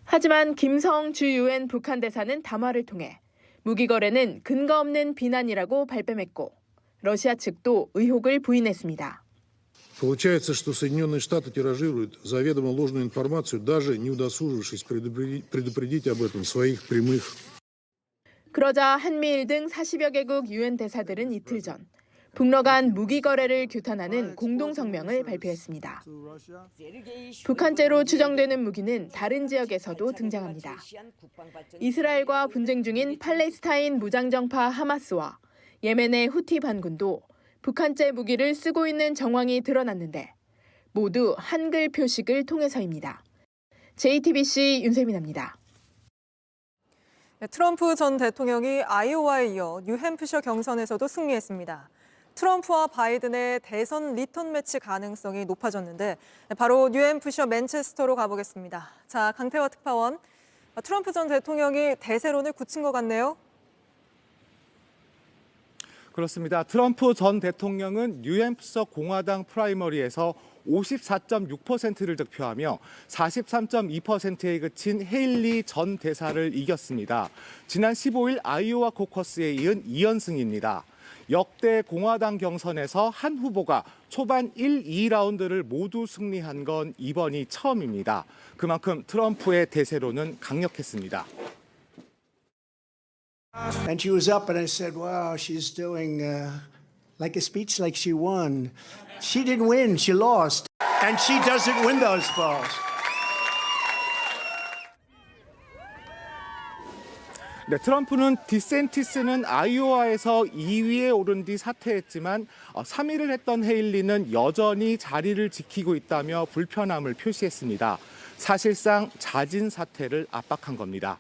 하지만 김성 주 유엔 북한 대사는 담화를 통해 무기 거래는 근거 없는 비난이라고 발뺌했고 러시아 측도 의혹을 부인했습니다.
Получается, что Соединенные Штаты тиражируют заведомо ложную информацию, даже не удосужившись предупредить об этом своих прямых.
그러자 한미일 등 40여 개국 유엔 대사들은 이틀 전 북러 간 무기 거래를 규탄하는 공동 성명을 발표했습니다. 북한제로 추정되는 무기는 다른 지역에서도 등장합니다. 이스라엘과 분쟁 중인 팔레스타인 무장정파 하마스와 예멘의 후티 반군도 북한제 무기를 쓰고 있는 정황이 드러났는데 모두 한글 표식을 통해서입니다. JTBC 윤세민입니다.
트럼프 전 대통령이 아이오와에 이어 뉴햄프셔 경선에서도 승리했습니다. 트럼프와 바이든의 대선 리턴 매치 가능성이 높아졌는데 바로 뉴햄프셔 맨체스터로 가보겠습니다. 자, 강태화 특파원, 트럼프 전 대통령이 대세론을 굳힌 것 같네요.
그렇습니다. 트럼프 전 대통령은 뉴햄프셔 공화당 프라이머리에서 54.6%를 득표하며 43.2%에 그친 헤일리 전 대사를 이겼습니다. 지난 15일 아이오와 코커스에 이은 2연승입니다. 역대 공화당 경선에서 한 후보가 초반 1, 2라운드를 모두 승리한 건 이번이 처음입니다. 그만큼 트럼프의 대세론은 강력했습니다.
And she was up and I said, wow, she's doing like a speech like she won. She didn't win, she lost. And she doesn't win those polls.
네, 트럼프는 디센티스는 아이오와에서 2위에 오른 뒤 사퇴했지만 3위를 했던 헤일리는 여전히 자리를 지키고 있다며 불편함을 표시했습니다. 사실상 자진 사퇴를 압박한 겁니다.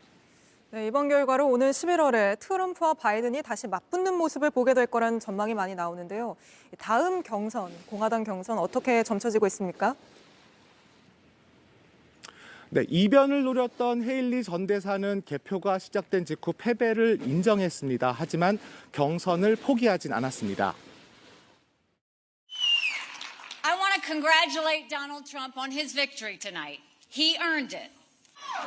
네, 이번 결과로 오는 11월에 트럼프와 바이든이 다시 맞붙는 모습을 보게 될 거라는 전망이 많이 나오는데요. 다음 경선, 공화당 경선 어떻게 점쳐지고 있습니까?
네, 이변을 노렸던 헤일리 전 대사는 개표가 시작된 직후 패배를 인정했습니다. 하지만 경선을 포기하진 않았습니다.
I want to congratulate Donald Trump on his victory tonight. He earned it.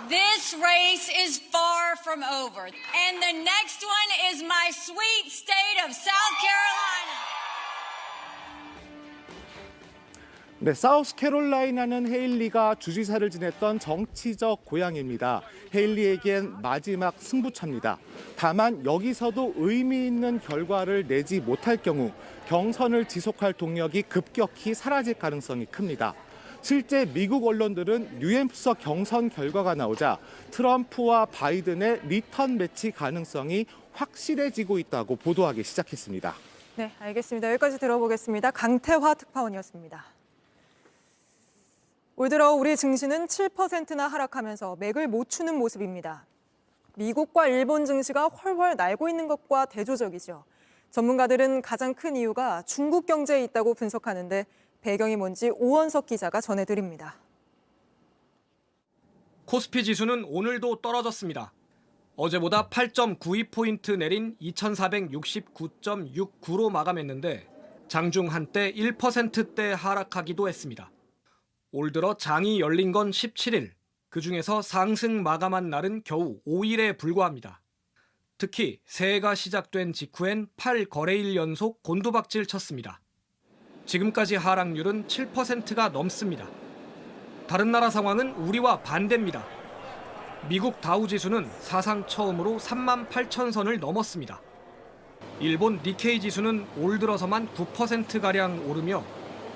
This race is far from over. And the next one is my sweet state of South Carolina.
네, 사우스캐롤라이나는 헤일리가 주지사를 지냈던 정치적 고향입니다. 헤일리에겐 마지막 승부처입니다. 다만 여기서도 의미 있는 결과를 내지 못할 경우 경선을 지속할 동력이 급격히 사라질 가능성이 큽니다. 실제 미국 언론들은 뉴햄프셔 경선 결과가 나오자 트럼프와 바이든의 리턴 매치 가능성이 확실해지고 있다고 보도하기 시작했습니다.
네, 알겠습니다. 여기까지 들어보겠습니다. 강태화 특파원이었습니다. 올 들어 우리 증시는 7%나 하락하면서 맥을 못 추는 모습입니다. 미국과 일본 증시가 훨훨 날고 있는 것과 대조적이죠. 전문가들은 가장 큰 이유가 중국 경제에 있다고 분석하는데 배경이 뭔지 오원석 기자가 전해드립니다.
코스피 지수는 오늘도 떨어졌습니다. 어제보다 8.92포인트 내린 2469.69로 마감했는데 장중 한때 1%대 하락하기도 했습니다. 올 들어 장이 열린 건 17일, 그중에서 상승 마감한 날은 겨우 5일에 불과합니다. 특히 새해가 시작된 직후엔 8거래일 연속 곤두박질 쳤습니다. 지금까지 하락률은 7%가 넘습니다. 다른 나라 상황은 우리와 반대입니다. 미국 다우지수는 사상 처음으로 38,000선을 넘었습니다. 일본 니케이 지수는 올 들어서만 9%가량 오르며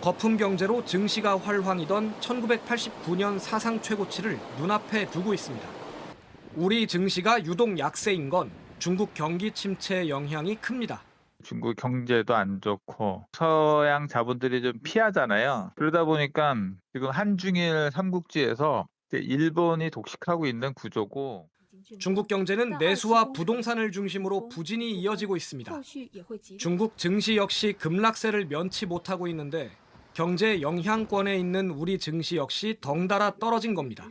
거품 경제로 증시가 활황이던 1989년 사상 최고치를 눈앞에 두고 있습니다. 우리 증시가 유독 약세인 건 중국 경기 침체의 영향이 큽니다.
중국 경제도 안 좋고 서양 자본들이 좀 피하잖아요. 그러다 보니까 지금 한중일 삼국지에서 일본이 독식하고 있는 구조고,
중국 경제는 내수와 부동산을 중심으로 부진이 이어지고 있습니다. 중국 증시 역시 급락세를 면치 못하고 있는데 경제 영향권에 있는 우리 증시 역시 덩달아 떨어진 겁니다.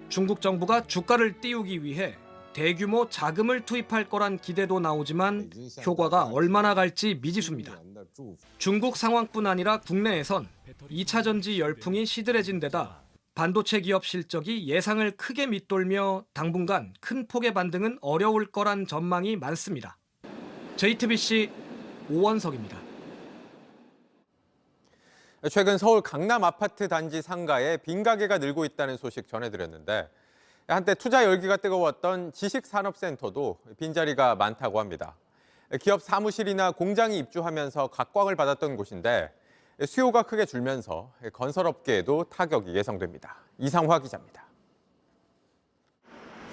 중국 정부가 주가를 띄우기 위해 대규모 자금을 투입할 거란 기대도 나오지만 효과가 얼마나 갈지 미지수입니다. 중국 상황뿐 아니라 국내에선 2차 전지 열풍이 시들해진 데다 반도체 기업 실적이 예상을 크게 밑돌며 당분간 큰 폭의 반등은 어려울 거란 전망이 많습니다. JTBC 오원석입니다.
최근 서울 강남 아파트 단지 상가에 빈가게가 늘고 있다는 소식 전해드렸는데 한때 투자 열기가 뜨거웠던 지식산업센터도 빈자리가 많다고 합니다. 기업 사무실이나 공장이 입주하면서 각광을 받았던 곳인데 수요가 크게 줄면서 건설업계에도 타격이 예상됩니다. 이상화 기자입니다.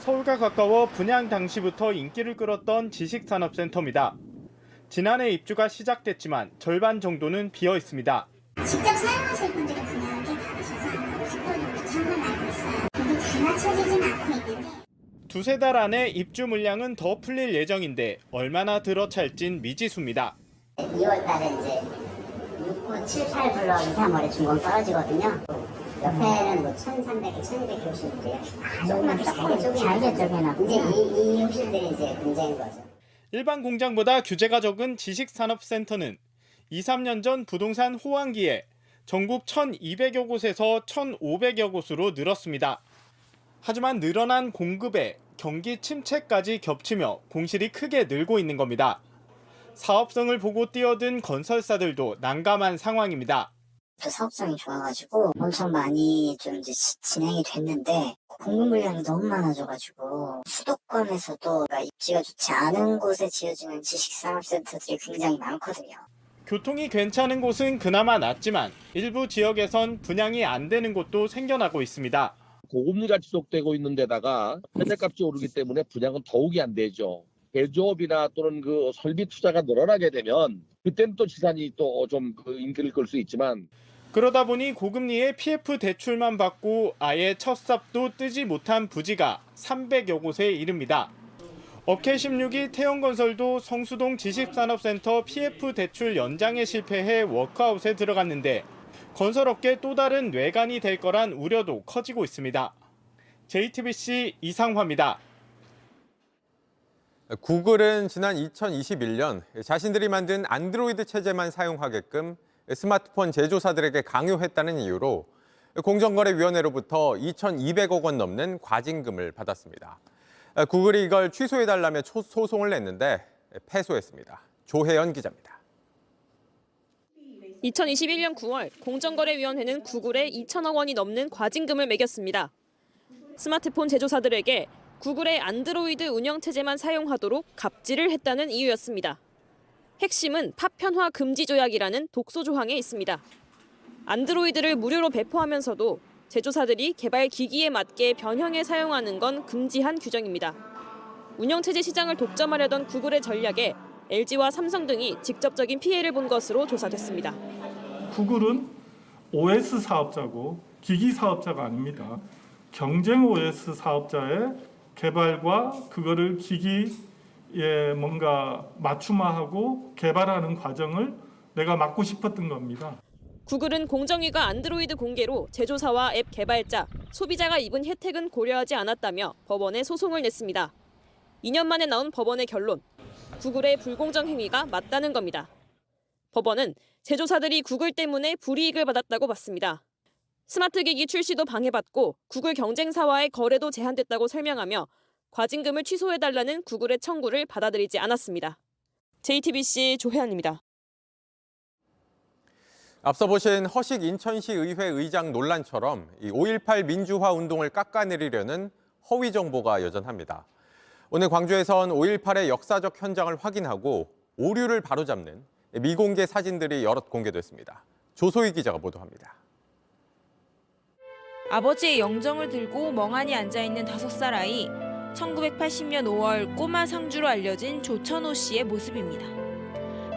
서울과 가까워 분양 당시부터 인기를 끌었던 지식산업센터입니다. 지난해 입주가 시작됐지만 절반 정도는 비어 있습니다.
직접 사용하실 분들이 분양을 받으셔서 50% 정도 알고 있어요. 근데 다 맞춰지진 않고 있는데
두세 달 안에 입주 물량은 더 풀릴 예정인데 얼마나 들어찰진 미지수입니다.
2월 달에 이제 6, 9, 7, 8 불러 2, 3월에 준공 떨어지거든요. 옆에는 뭐 1,300개, 1,200개 호실들이에요. 조금만 잘게 쪼개나. 이제 이 호실들이 이제 문제인 거죠.
일반 공장보다 규제가 적은 지식산업센터는 2, 3년 전 부동산 호황기에 전국 1,200여 곳에서 1,500여 곳으로 늘었습니다. 하지만 늘어난 공급에 경기 침체까지 겹치며 공실이 크게 늘고 있는 겁니다. 사업성을 보고 뛰어든 건설사들도 난감한 상황입니다.
사업성이 좋아가지고 엄청 많이 좀 이제 진행이 됐는데 공급 물량이 너무 많아져가지고 수도권에서도 입지가 좋지 않은 곳에 지어지는 지식산업센터들이 굉장히 많거든요.
교통이 괜찮은 곳은 그나마 낫지만 일부 지역에선 분양이 안 되는 곳도 생겨나고 있습니다.
고금리가 지속되고 있는 데다가 현재값이 오르기 때문에 분양은 더욱이 안 되죠. 개조업이나 또는 그 설비 투자가 늘어나게 되면 그때는 또 지산이 또 좀 인기를 끌 수 있지만
그러다 보니 고금리에 PF 대출만 받고 아예 첫 삽도 뜨지 못한 부지가 300여 곳에 이릅니다. 업계 16위 태영건설도 성수동 지식산업센터 PF 대출 연장에 실패해 워크아웃에 들어갔는데 건설업계 또 다른 뇌관이 될 거란 우려도 커지고 있습니다. JTBC 이상화입니다.
구글은 지난 2021년 자신들이 만든 안드로이드 체제만 사용하게끔 스마트폰 제조사들에게 강요했다는 이유로 공정거래위원회로부터 2,200억 원 넘는 과징금을 받았습니다. 구글이 이걸 취소해달라며 소송을 냈는데 패소했습니다. 조혜연 기자입니다.
2021년 9월 공정거래위원회는 구글에 2천억 원이 넘는 과징금을 매겼습니다. 스마트폰 제조사들에게 구글의 안드로이드 운영체제만 사용하도록 갑질을 했다는 이유였습니다. 핵심은 파편화 금지 조약이라는 독소 조항에 있습니다. 안드로이드를 무료로 배포하면서도 제조사들이 개발 기기에 맞게 변형해 사용하는 건 금지한 규정입니다. 운영체제 시장을 독점하려던 구글의 전략에 LG와 삼성 등이 직접적인 피해를 본 것으로 조사됐습니다.
구글은 OS 사업자고 기기 사업자가 아닙니다. 경쟁 OS 사업자의 개발과 그거를 기기에 뭔가 맞춤화하고 개발하는 과정을 내가 막고 싶었던 겁니다.
구글은 공정위가 안드로이드 공개로 제조사와 앱 개발자, 소비자가 입은 혜택은 고려하지 않았다며 법원에 소송을 냈습니다. 2년 만에 나온 법원의 결론, 구글의 불공정 행위가 맞다는 겁니다. 법원은 제조사들이 구글 때문에 불이익을 받았다고 봤습니다. 스마트 기기 출시도 방해받고 구글 경쟁사와의 거래도 제한됐다고 설명하며 과징금을 취소해달라는 구글의 청구를 받아들이지 않았습니다. JTBC 조혜안입니다.
앞서 보신 허식 인천시 의회 의장 논란처럼 이 5.18 민주화 운동을 깎아내리려는 허위 정보가 여전합니다. 오늘 광주에선 5.18의 역사적 현장을 확인하고 오류를 바로잡는 미공개 사진들이 여럿 공개됐습니다. 조소희 기자가 보도합니다.
아버지의 영정을 들고 멍하니 앉아있는 5살 아이, 1980년 5월 꼬마 상주로 알려진 조천호 씨의 모습입니다.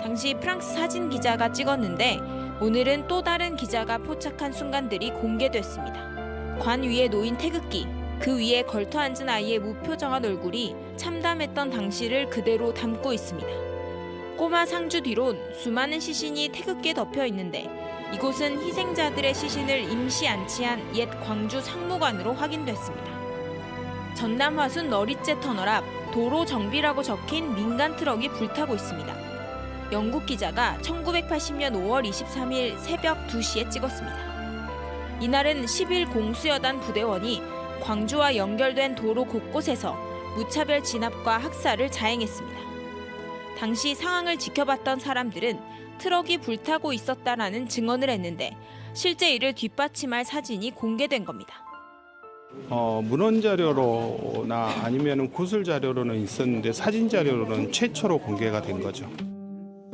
당시 프랑스 사진 기자가 찍었는데 오늘은 또 다른 기자가 포착한 순간들이 공개됐습니다. 관 위에 놓인 태극기, 그 위에 걸터 앉은 아이의 무표정한 얼굴이 참담했던 당시를 그대로 담고 있습니다. 꼬마 상주 뒤론 수많은 시신이 태극기에 덮여 있는데 이곳은 희생자들의 시신을 임시 안치한 옛 광주 상무관으로 확인됐습니다. 전남 화순 너릿제 터널 앞 도로 정비라고 적힌 민간 트럭이 불타고 있습니다. 영국 기자가 1980년 5월 23일 새벽 2시에 찍었습니다. 이날은 10일 공수여단 부대원이 광주와 연결된 도로 곳곳에서 무차별 진압과 학살을 자행했습니다. 당시 상황을 지켜봤던 사람들은 트럭이 불타고 있었다라는 증언을 했는데 실제 이를 뒷받침할 사진이 공개된 겁니다.
문헌 자료로나 아니면 구술 자료로는 있었는데 사진 자료로는 최초로 공개가 된 거죠.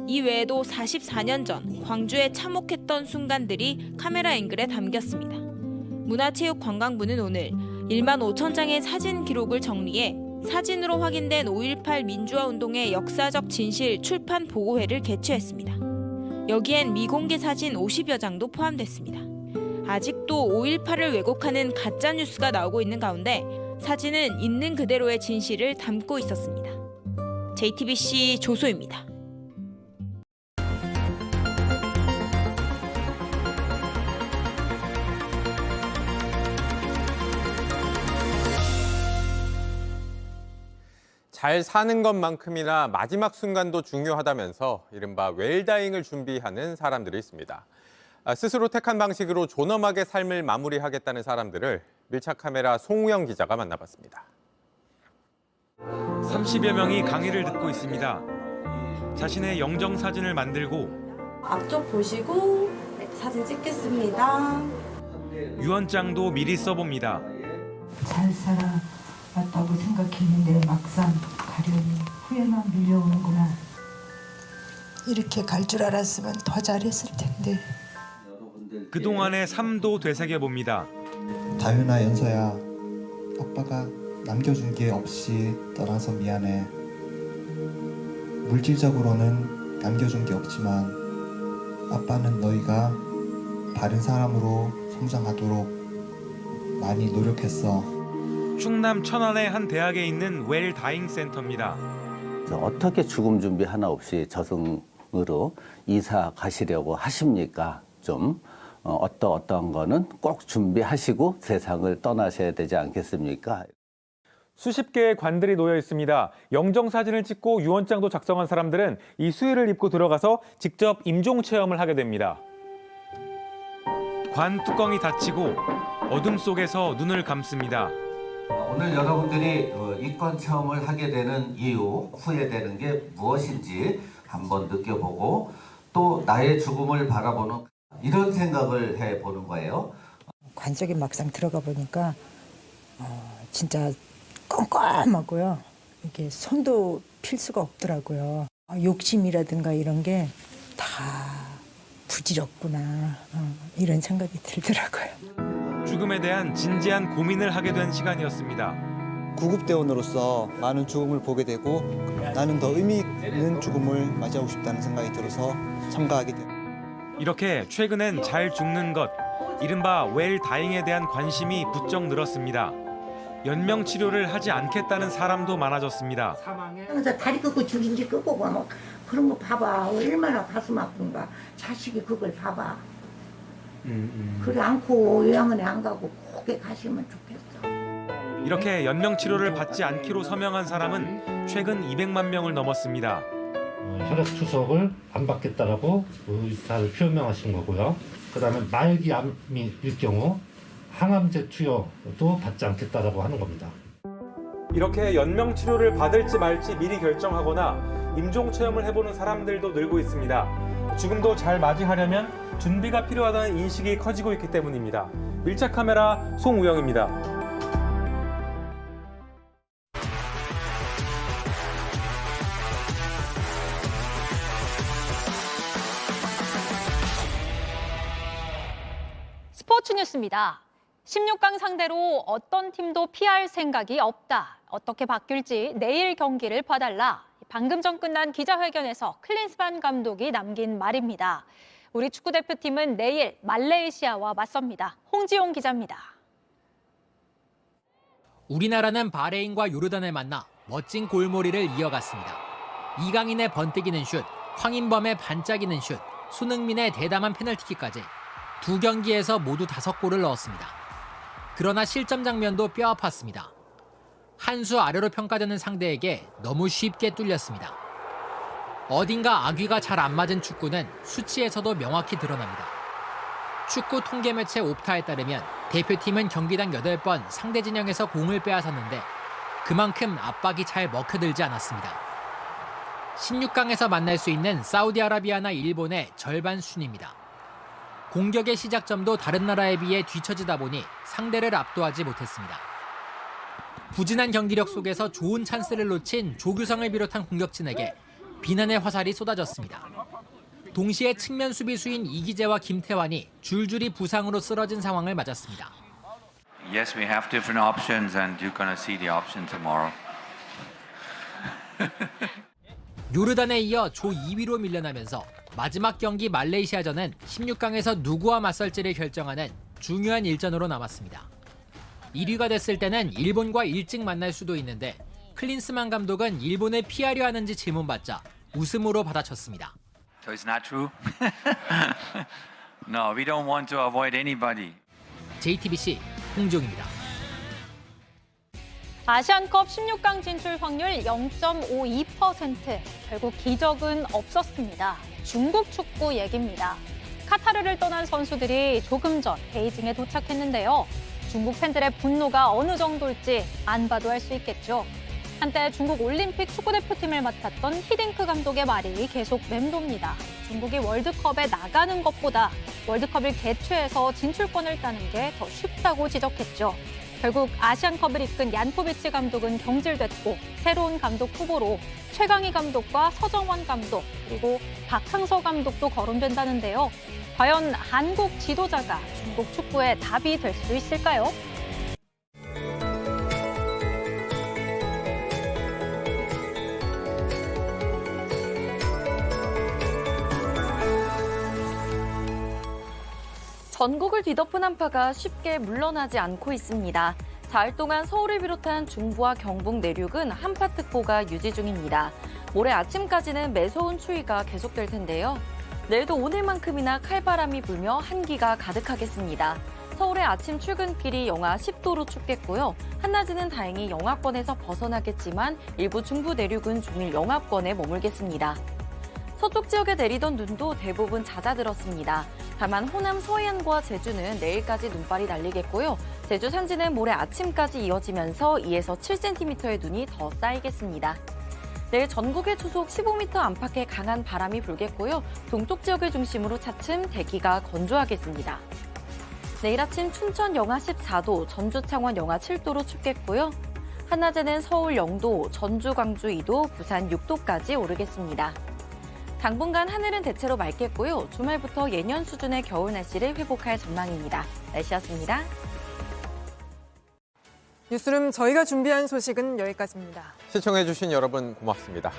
이 외에도 44년 전 광주에 참혹했던 순간들이 카메라 앵글에 담겼습니다. 문화체육관광부는 오늘 1만 5천 장의 사진 기록을 정리해 사진으로 확인된 5.18 민주화 운동의 역사적 진실 출판 보고회를 개최했습니다. 여기엔 미공개 사진 50여 장도 포함됐습니다. 아직도 5.18을 왜곡하는 가짜 뉴스가 나오고 있는 가운데 사진은 있는 그대로의 진실을 담고 있었습니다. JTBC 조소입니다.
잘 사는 것만큼이나 마지막 순간도 중요하다면서 이른바 웰다잉을 준비하는 사람들이 있습니다. 스스로 택한 방식으로 존엄하게 삶을 마무리하겠다는 사람들을 밀착 카메라 송우영 기자가 만나봤습니다.
30여 명이 강의를 듣고 있습니다. 자신의 영정 사진을 만들고
앞쪽 보시고 사진 찍겠습니다.
유언장도 미리 써봅니다.
잘 살아왔다고 생각했는데 막상 가려니 후회만 밀려오는구나. 이렇게 갈 줄 알았으면 더 잘했을 텐데.
그동안의 삶도 되새겨봅니다.
다윤아, 연서야, 아빠가 남겨준 게 없이 떠나서 미안해. 물질적으로는 남겨준 게 없지만 아빠는 너희가 바른 사람으로 성장하도록 많이 노력했어.
충남 천안의 한 대학에 있는 웰다잉 센터입니다.
어떻게 죽음 준비 하나 없이 저승으로 이사 가시려고 하십니까? 좀 어떤 거는 꼭 준비하시고 세상을 떠나셔야 되지 않겠습니까?
수십 개의 관들이 놓여 있습니다. 영정 사진을 찍고 유언장도 작성한 사람들은 이 수의를 입고 들어가서 직접 임종 체험을 하게 됩니다.
관 뚜껑이 닫히고 어둠 속에서 눈을 감습니다.
오늘 여러분들이 입관 체험을 하게 되는 이유, 후회되는 게 무엇인지 한번 느껴보고 또 나의 죽음을 바라보는 이런 생각을 해보는 거예요.
관 속에 막상 들어가 보니까 진짜 껌껌하고요. 이게 손도 필 수가 없더라고요. 욕심이라든가 이런 게 다 부질없구나 이런 생각이 들더라고요.
죽음에 대한 진지한 고민을 하게 된 시간이었습니다.
구급대원으로서 많은 죽음을 보게 되고 나는 더 의미 있는 죽음을 맞이하고 싶다는 생각이 들어서 참가하게 됩니다.
이렇게 최근엔 잘 죽는 것, 이른바 웰다잉에 대한 관심이 부쩍 늘었습니다. 연명 치료를 하지 않겠다는 사람도 많아졌습니다.
그래서 다리 끄고 죽인지 끄고 뭐 그런 거 봐봐. 얼마나 가슴 아픈가. 자식이 그걸 봐봐. 그래 않고 요양원에 안 가고 꼭 가시면 좋겠어.
이렇게 연명 치료를 받지 않기로 서명한 사람은 최근 200만 명을 넘었습니다.
혈액 투석을 안 받겠다라고 의사를 표명하신 거고요. 그다음에 말기 암일 경우 항암제 투여도 받지 않겠다라고 하는 겁니다.
이렇게 연명 치료를 받을지 말지 미리 결정하거나 임종 체험을 해보는 사람들도 늘고 있습니다. 죽음도 잘 맞이하려면 준비가 필요하다는 인식이 커지고 있기 때문입니다. 밀착 카메라 송우영입니다.
스포츠 뉴스입니다. 16강 상대로 어떤 팀도 피할 생각이 없다. 어떻게 바뀔지 내일 경기를 봐달라. 방금 전 끝난 기자회견에서 클린스만 감독이 남긴 말입니다. 우리 축구대표팀은 내일 말레이시아와 맞섭니다. 홍지용 기자입니다.
우리나라는 바레인과 요르단을 만나 멋진 골몰이를 이어갔습니다. 이강인의 번뜩이는 슛, 황인범의 반짝이는 슛, 손흥민의 대담한 페널티킥까지 두 경기에서 모두 5골을 넣었습니다. 그러나 실점 장면도 뼈아팠습니다. 한 수 아래로 평가되는 상대에게 너무 쉽게 뚫렸습니다. 어딘가 아귀가 잘 안 맞은 축구는 수치에서도 명확히 드러납니다. 축구 통계 매체 옵타에 따르면 대표팀은 경기당 8번 상대 진영에서 공을 빼앗았는데 그만큼 압박이 잘 먹혀들지 않았습니다. 16강에서 만날 수 있는 사우디아라비아나 일본의 절반 수준입니다. 공격의 시작점도 다른 나라에 비해 뒤처지다 보니 상대를 압도하지 못했습니다. 부진한 경기력 속에서 좋은 찬스를 놓친 조규성을 비롯한 공격진에게 비난의 화살이 쏟아졌습니다. 동시에 측면 수비수인 이기재와 김태환이 줄줄이 부상으로 쓰러진 상황을 맞았습니다.
Yes, we have different options and you're going to see the option tomorrow.
요르단에 이어 조 2위로 밀려나면서 마지막 경기 말레이시아전은 16강에서 누구와 맞설지를 결정하는 중요한 일전으로 남았습니다. 1위가 됐을 때는 일본과 일찍 만날 수도 있는데 클린스만 감독은 일본을 피하려 하는지 질문받자 웃음으로 받아쳤습니다.
So it's not true? No, we don't want to avoid anybody.
JTBC 홍종입니다.
아시안컵 16강 진출 확률 0.52%. 결국 기적은 없었습니다. 중국 축구 얘기입니다. 카타르를 떠난 선수들이 조금 전 베이징에 도착했는데요. 중국 팬들의 분노가 어느 정도일지 안 봐도 알 수 있겠죠. 한때 중국 올림픽 축구대표팀을 맡았던 히딩크 감독의 말이 계속 맴돕니다. 중국이 월드컵에 나가는 것보다 월드컵을 개최해서 진출권을 따는 게 더 쉽다고 지적했죠. 결국 아시안컵을 이끈 얀코비치 감독은 경질됐고 새로운 감독 후보로 최강희 감독과 서정원 감독 그리고 박항서 감독도 거론된다는데요. 과연 한국 지도자가 중국 축구의 답이 될 수 있을까요?
전국을 뒤덮은 한파가 쉽게 물러나지 않고 있습니다. 사흘 동안 서울을 비롯한 중부와 경북 내륙은 한파특보가 유지 중입니다. 모레 아침까지는 매서운 추위가 계속될 텐데요. 내일도 오늘만큼이나 칼바람이 불며 한기가 가득하겠습니다. 서울의 아침 출근길이 영하 10도로 춥겠고요. 한낮에는 다행히 영하권에서 벗어나겠지만 일부 중부 내륙은 종일 영하권에 머물겠습니다. 서쪽 지역에 내리던 눈도 대부분 잦아들었습니다. 다만 호남 서해안과 제주는 내일까지 눈발이 날리겠고요. 제주 산지는 모레 아침까지 이어지면서 2에서 7cm의 눈이 더 쌓이겠습니다. 내일 전국의 초속 15m 안팎의 강한 바람이 불겠고요. 동쪽 지역을 중심으로 차츰 대기가 건조하겠습니다. 내일 아침 춘천 영하 14도, 전주 창원 영하 7도로 춥겠고요. 한낮에는 서울 0도, 전주 광주 2도, 부산 6도까지 오르겠습니다. 당분간 하늘은 대체로 맑겠고요. 주말부터 예년 수준의 겨울 날씨를 회복할 전망입니다. 날씨였습니다.
뉴스룸 저희가 준비한 소식은 여기까지입니다.
시청해주신 여러분 고맙습니다.